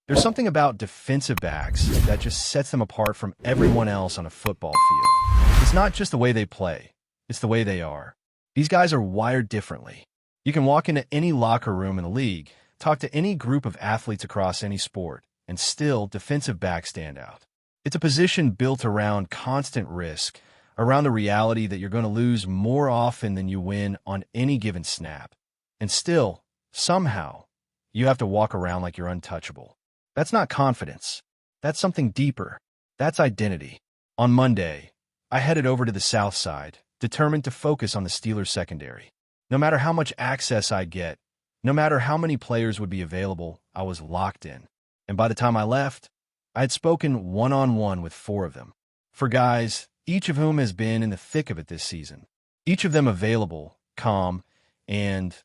There's something about defensive backs that just sets them apart from everyone else on a football field. It's not just the way they play, it's the way they are. These guys are wired differently. You can walk into any locker room in the league, talk to any group of athletes across any sport, and still defensive backs stand out. It's a position built around constant risk, around the reality that you're going to lose more often than you win on any given snap. And still, somehow, you have to walk around like you're untouchable. That's not confidence. That's something deeper. That's identity. On Monday, I headed over to the South Side, determined to focus on the Steelers secondary. No matter how much access I'd get, no matter how many players would be available, I was locked in. And by the time I left, I had spoken one-on-one with 4 of them. 4 guys, each of whom has been in the thick of it this season. Each of them available, calm, and,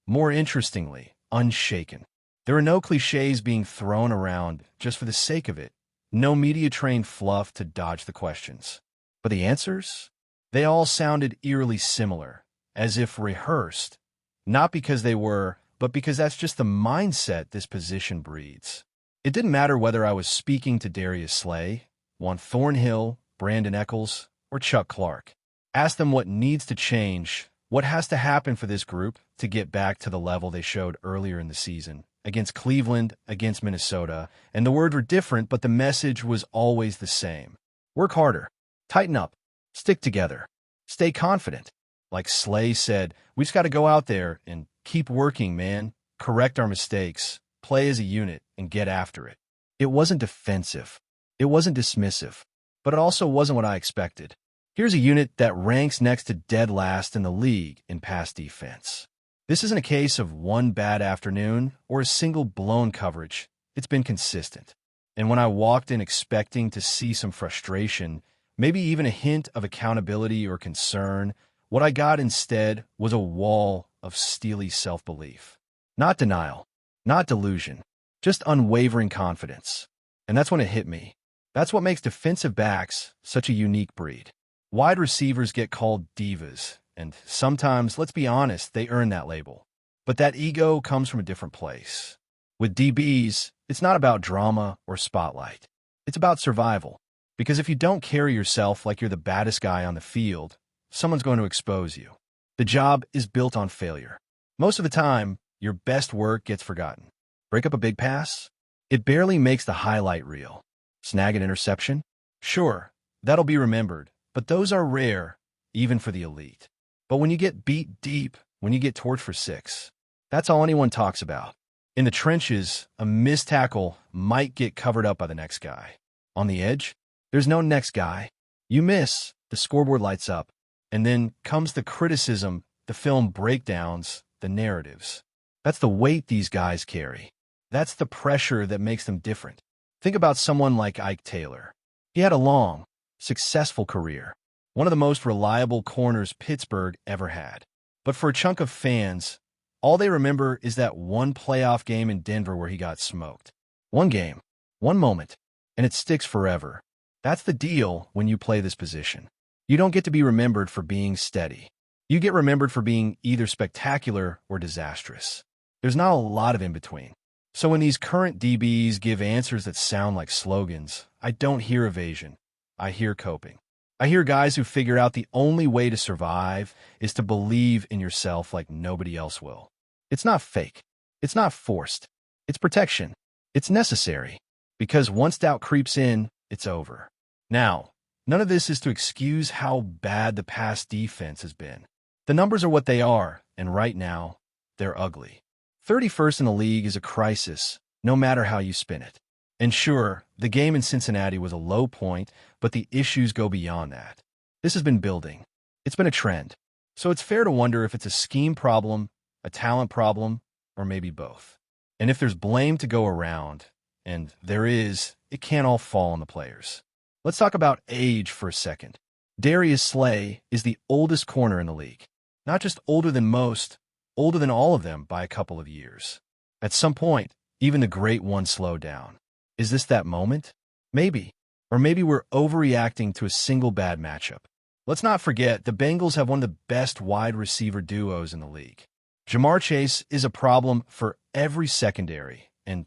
more interestingly, unshaken. There are no cliches being thrown around just for the sake of it, no media-trained fluff to dodge the questions. But the answers? They all sounded eerily similar, as if rehearsed, not because they were, but because that's just the mindset this position breeds. It didn't matter whether I was speaking to Darius Slay, Juan Thornhill, Brandon Eccles, or Chuck Clark. Ask them what needs to change, what has to happen for this group to get back to the level they showed earlier in the season, against Cleveland, against Minnesota, and the words were different, but the message was always the same. Work harder, tighten up, stick together, stay confident. Like Slay said, we just got to go out there and keep working, man, correct our mistakes, play as a unit, and get after it. It wasn't defensive. It wasn't dismissive. But it also wasn't what I expected. Here's a unit that ranks next to dead last in the league in pass defense. This isn't a case of one bad afternoon or a single blown coverage. It's been consistent. And when I walked in expecting to see some frustration, maybe even a hint of accountability or concern, what I got instead was a wall of steely self-belief. Not denial, not delusion, just unwavering confidence. And that's when it hit me. That's what makes defensive backs such a unique breed. Wide receivers get called divas, and sometimes, let's be honest, they earn that label. But that ego comes from a different place. With DBs, it's not about drama or spotlight. It's about survival. Because if you don't carry yourself like you're the baddest guy on the field, someone's going to expose you. The job is built on failure. Most of the time, your best work gets forgotten. Break up a big pass? It barely makes the highlight reel. Snag an interception? Sure, that'll be remembered, but those are rare, even for the elite. But when you get beat deep, when you get torched for 6, that's all anyone talks about. In the trenches, a missed tackle might get covered up by the next guy. On the edge, there's no next guy. You miss, the scoreboard lights up, and then comes the criticism, the film breakdowns, the narratives. That's the weight these guys carry. That's the pressure that makes them different. Think about someone like Ike Taylor. He had a long, successful career. One of the most reliable corners Pittsburgh ever had. But for a chunk of fans, all they remember is that one playoff game in Denver where he got smoked. One game, one moment, and it sticks forever. That's the deal when you play this position. You don't get to be remembered for being steady. You get remembered for being either spectacular or disastrous. There's not a lot of in between. So when these current DBs give answers that sound like slogans, I don't hear evasion. I hear coping. I hear guys who figure out the only way to survive is to believe in yourself like nobody else will. It's not fake. It's not forced. It's protection. It's necessary. Because once doubt creeps in, it's over. Now, none of this is to excuse how bad the pass defense has been. The numbers are what they are, and right now, they're ugly. 31st in the league is a crisis, no matter how you spin it. And sure, the game in Cincinnati was a low point, but the issues go beyond that. This has been building. It's been a trend. So it's fair to wonder if it's a scheme problem, a talent problem, or maybe both. And if there's blame to go around, and there is, it can't all fall on the players. Let's talk about age for a second. Darius Slay is the oldest corner in the league. Not just older than most, older than all of them by a couple of years. At some point, even the great one slowed down. Is this that moment? Maybe. Or maybe we're overreacting to a single bad matchup. Let's not forget, the Bengals have one of the best wide receiver duos in the league. Jamar Chase is a problem for every secondary, and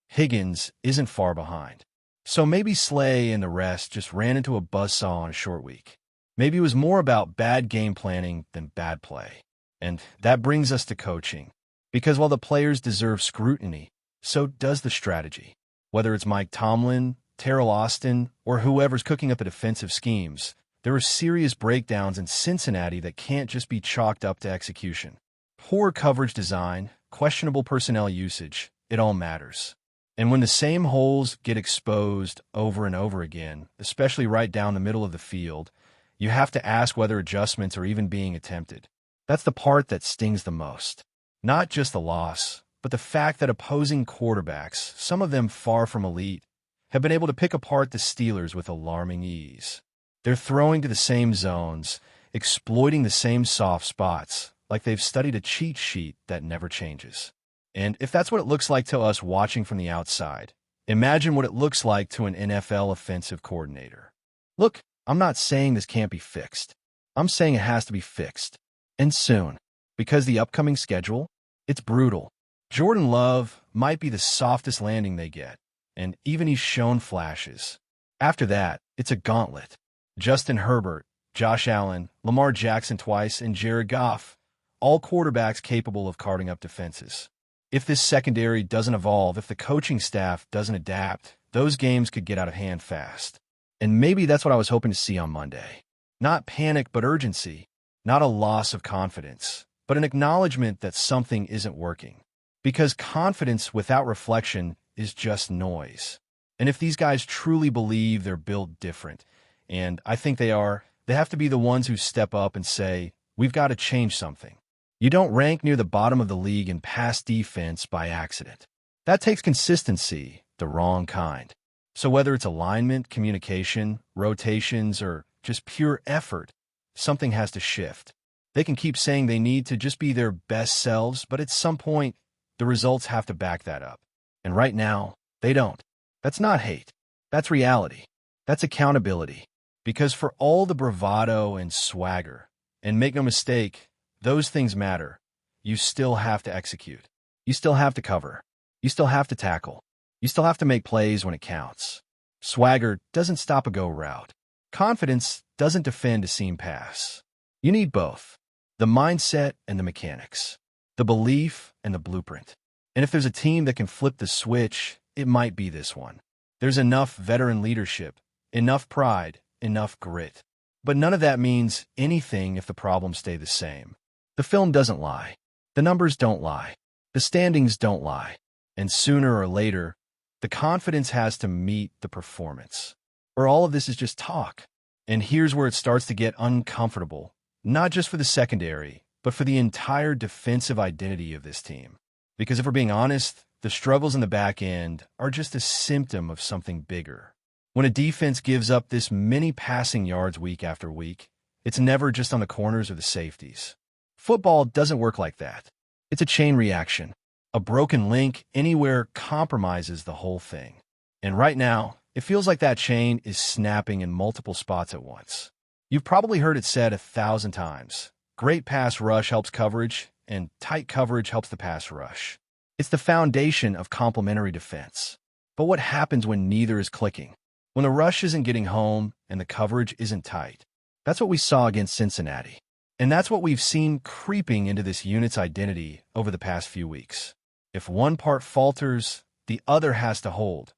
Higgins isn't far behind. So maybe Slay and the rest just ran into a buzzsaw on a short week. Maybe it was more about bad game planning than bad play. And that brings us to coaching. Because while the players deserve scrutiny, so does the strategy. Whether it's Mike Tomlin, Terrell Austin, or whoever's cooking up the defensive schemes, there are serious breakdowns in Cincinnati that can't just be chalked up to execution. Poor coverage design, questionable personnel usage, it all matters. And when the same holes get exposed over and over again, especially right down the middle of the field, you have to ask whether adjustments are even being attempted. That's the part that stings the most. Not just the loss, but the fact that opposing quarterbacks, some of them far from elite, have been able to pick apart the Steelers with alarming ease. They're throwing to the same zones, exploiting the same soft spots, like they've studied a cheat sheet that never changes. And if that's what it looks like to us watching from the outside, imagine what it looks like to an NFL offensive coordinator. Look, I'm not saying this can't be fixed. I'm saying it has to be fixed. And soon. Because the upcoming schedule, it's brutal. Jordan Love might be the softest landing they get, and even he's shown flashes. After that, it's a gauntlet. Justin Herbert, Josh Allen, Lamar Jackson twice, and Jared Goff, all quarterbacks capable of carting up defenses. If this secondary doesn't evolve, if the coaching staff doesn't adapt, those games could get out of hand fast. And maybe that's what I was hoping to see on Monday. Not panic, but urgency. Not a loss of confidence, but an acknowledgement that something isn't working. Because confidence without reflection is just noise. And if these guys truly believe they're built different, and I think they are, they have to be the ones who step up and say, we've got to change something. You don't rank near the bottom of the league in pass defense by accident. That takes consistency, the wrong kind. So whether it's alignment, communication, rotations, or just pure effort, something has to shift. They can keep saying they need to just be their best selves, but at some point, the results have to back that up. And right now, they don't. That's not hate. That's reality. That's accountability. Because for all the bravado and swagger, and make no mistake, those things matter, you still have to execute. You still have to cover. You still have to tackle. You still have to make plays when it counts. Swagger doesn't stop a go route. Confidence doesn't defend a seam pass. You need both. The mindset and the mechanics. The belief and the blueprint. And if there's a team that can flip the switch, it might be this one. There's enough veteran leadership, enough pride, enough grit. But none of that means anything if the problems stay the same. The film doesn't lie. The numbers don't lie. The standings don't lie. And sooner or later, the confidence has to meet the performance. Or all of this is just talk. And here's where it starts to get uncomfortable, not just for the secondary, but for the entire defensive identity of this team. Because if we're being honest, the struggles in the back end are just a symptom of something bigger. When a defense gives up this many passing yards week after week, it's never just on the corners or the safeties. Football doesn't work like that. It's a chain reaction. A broken link anywhere compromises the whole thing. And right now, it feels like that chain is snapping in multiple spots at once. You've probably heard it said 1,000 times. Great pass rush helps coverage, and tight coverage helps the pass rush. It's the foundation of complementary defense. But what happens when neither is clicking? When the rush isn't getting home and the coverage isn't tight? That's what we saw against Cincinnati. And that's what we've seen creeping into this unit's identity over the past few weeks. If one part falters, the other has to hold,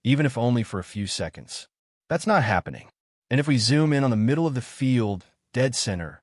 even if only for a few seconds. That's not happening. And if we zoom in on the middle of the field, dead center,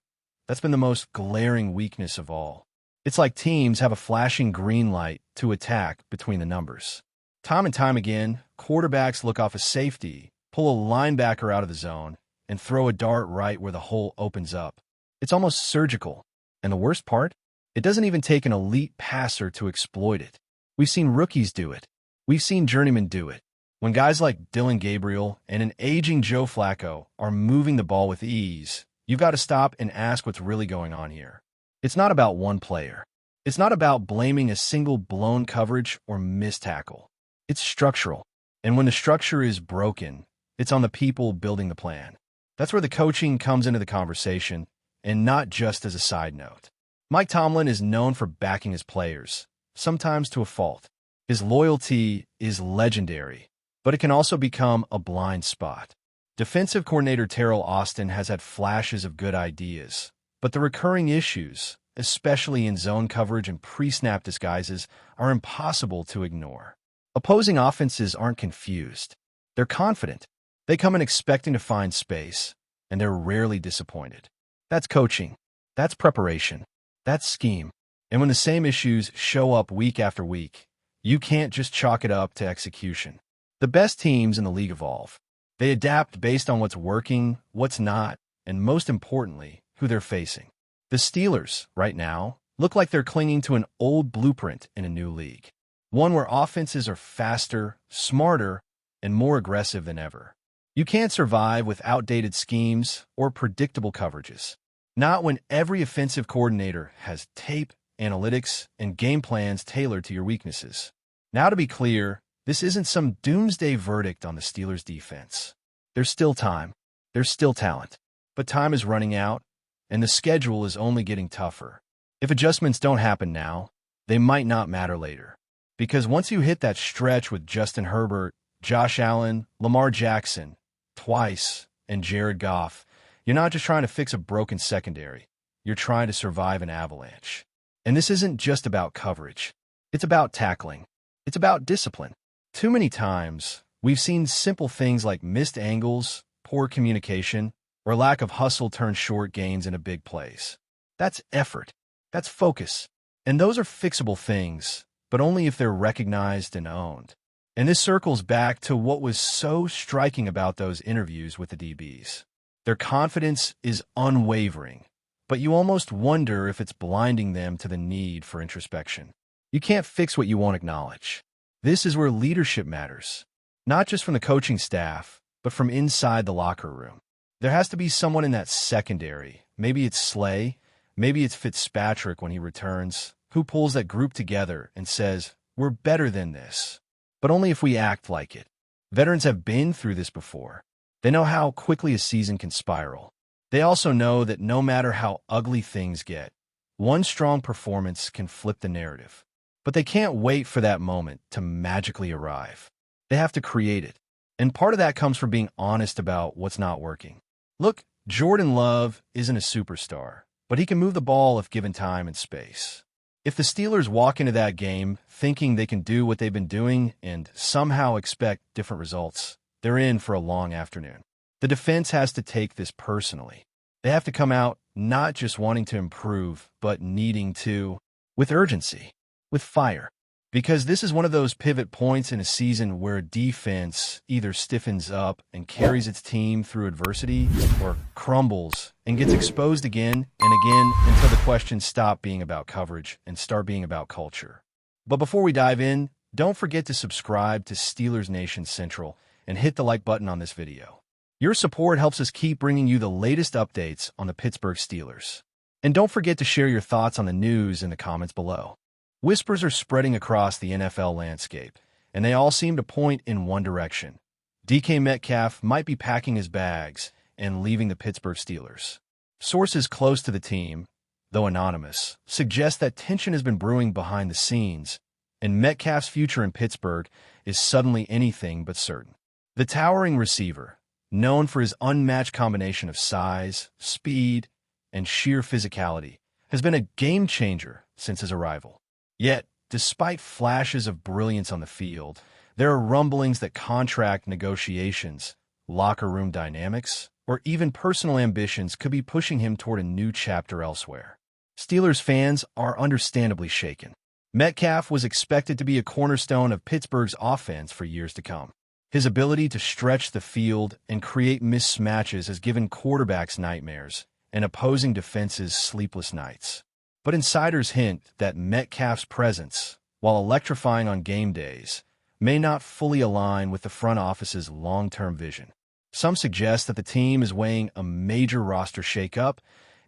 that's been the most glaring weakness of all. It's like teams have a flashing green light to attack between the numbers. Time and time again, quarterbacks look off a safety, pull a linebacker out of the zone, and throw a dart right where the hole opens up. It's almost surgical. And the worst part? It doesn't even take an elite passer to exploit it. We've seen rookies do it. We've seen journeymen do it. When guys like Dylan Gabriel and an aging Joe Flacco are moving the ball with ease, you've got to stop and ask what's really going on here. It's not about one player. It's not about blaming a single blown coverage or missed tackle. It's structural. And when the structure is broken, it's on the people building the plan. That's where the coaching comes into the conversation, and not just as a side note. Mike Tomlin is known for backing his players, sometimes to a fault. His loyalty is legendary, but it can also become a blind spot. Defensive coordinator Terrell Austin has had flashes of good ideas, but the recurring issues, especially in zone coverage and pre-snap disguises, are impossible to ignore. Opposing offenses aren't confused. They're confident. They come in expecting to find space, and they're rarely disappointed. That's coaching. That's preparation. That's scheme. And when the same issues show up week after week, you can't just chalk it up to execution. The best teams in the league evolve. They adapt based on what's working, what's not, and most importantly, who they're facing. The Steelers, right now, look like they're clinging to an old blueprint in a new league. One where offenses are faster, smarter, and more aggressive than ever. You can't survive with outdated schemes or predictable coverages. Not when every offensive coordinator has tape, analytics, and game plans tailored to your weaknesses. Now, to be clear, this isn't some doomsday verdict on the Steelers' defense. There's still time. There's still talent. But time is running out, and the schedule is only getting tougher. If adjustments don't happen now, they might not matter later. Because once you hit that stretch with Justin Herbert, Josh Allen, Lamar Jackson, twice, and Jared Goff, you're not just trying to fix a broken secondary. You're trying to survive an avalanche. And this isn't just about coverage. It's about tackling. It's about discipline. Too many times, we've seen simple things like missed angles, poor communication, or lack of hustle turn short gains into big plays. That's effort. That's focus. And those are fixable things, but only if they're recognized and owned. And this circles back to what was so striking about those interviews with the DBs. Their confidence is unwavering, but you almost wonder if it's blinding them to the need for introspection. You can't fix what you won't acknowledge. This is where leadership matters, not just from the coaching staff, but from inside the locker room. There has to be someone in that secondary, maybe it's Slay, maybe it's Fitzpatrick when he returns, who pulls that group together and says, "We're better than this." But only if we act like it. Veterans have been through this before. They know how quickly a season can spiral. They also know that no matter how ugly things get, one strong performance can flip the narrative. But they can't wait for that moment to magically arrive. They have to create it. And part of that comes from being honest about what's not working. Look, Jordan Love isn't a superstar, but he can move the ball if given time and space. If the Steelers walk into that game thinking they can do what they've been doing and somehow expect different results, they're in for a long afternoon. The defense has to take this personally. They have to come out not just wanting to improve, but needing to, with urgency, with fire. Because this is one of those pivot points in a season where a defense either stiffens up and carries its team through adversity or crumbles and gets exposed again and again until the questions stop being about coverage and start being about culture. But before we dive in, don't forget to subscribe to Steelers Nation Central and hit the like button on this video. Your support helps us keep bringing you the latest updates on the Pittsburgh Steelers. And don't forget to share your thoughts on the news in the comments below. Whispers are spreading across the NFL landscape, and they all seem to point in one direction. DK Metcalf might be packing his bags and leaving the Pittsburgh Steelers. Sources close to the team, though anonymous, suggest that tension has been brewing behind the scenes, and Metcalf's future in Pittsburgh is suddenly anything but certain. The towering receiver, known for his unmatched combination of size, speed, and sheer physicality, has been a game-changer since his arrival. Yet, despite flashes of brilliance on the field, there are rumblings that contract negotiations, locker room dynamics, or even personal ambitions could be pushing him toward a new chapter elsewhere. Steelers fans are understandably shaken. Metcalf was expected to be a cornerstone of Pittsburgh's offense for years to come. His ability to stretch the field and create mismatches has given quarterbacks nightmares and opposing defenses sleepless nights. But insiders hint that Metcalf's presence, while electrifying on game days, may not fully align with the front office's long-term vision. Some suggest that the team is weighing a major roster shakeup,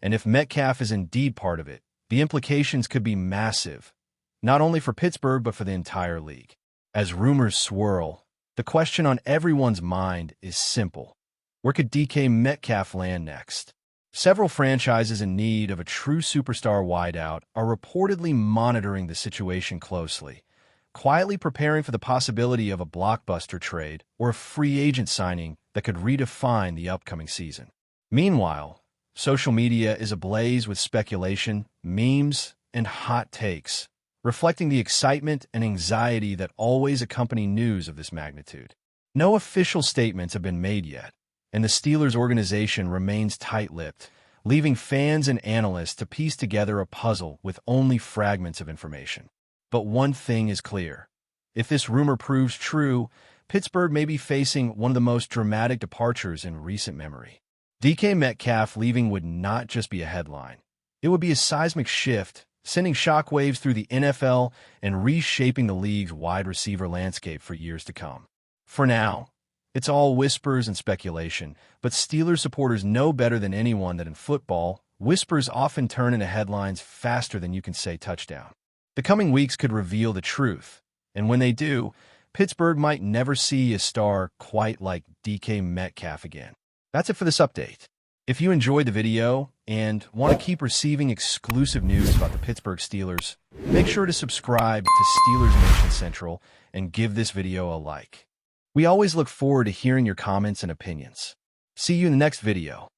and if Metcalf is indeed part of it, the implications could be massive, not only for Pittsburgh but for the entire league. As rumors swirl, the question on everyone's mind is simple. Where could DK Metcalf land next? Several franchises in need of a true superstar wideout are reportedly monitoring the situation closely, quietly preparing for the possibility of a blockbuster trade or a free agent signing that could redefine the upcoming season. Meanwhile, social media is ablaze with speculation, memes, and hot takes, reflecting the excitement and anxiety that always accompany news of this magnitude. No official statements have been made yet, and the Steelers organization remains tight-lipped, leaving fans and analysts to piece together a puzzle with only fragments of information. But one thing is clear. If this rumor proves true, Pittsburgh may be facing one of the most dramatic departures in recent memory. DK Metcalf leaving would not just be a headline. It would be a seismic shift, sending shockwaves through the NFL and reshaping the league's wide receiver landscape for years to come. For now, it's all whispers and speculation, but Steelers supporters know better than anyone that in football, whispers often turn into headlines faster than you can say touchdown. The coming weeks could reveal the truth, and when they do, Pittsburgh might never see a star quite like DK Metcalf again. That's it for this update. If you enjoyed the video and want to keep receiving exclusive news about the Pittsburgh Steelers, make sure to subscribe to Steelers Nation Central and give this video a like. We always look forward to hearing your comments and opinions. See you in the next video.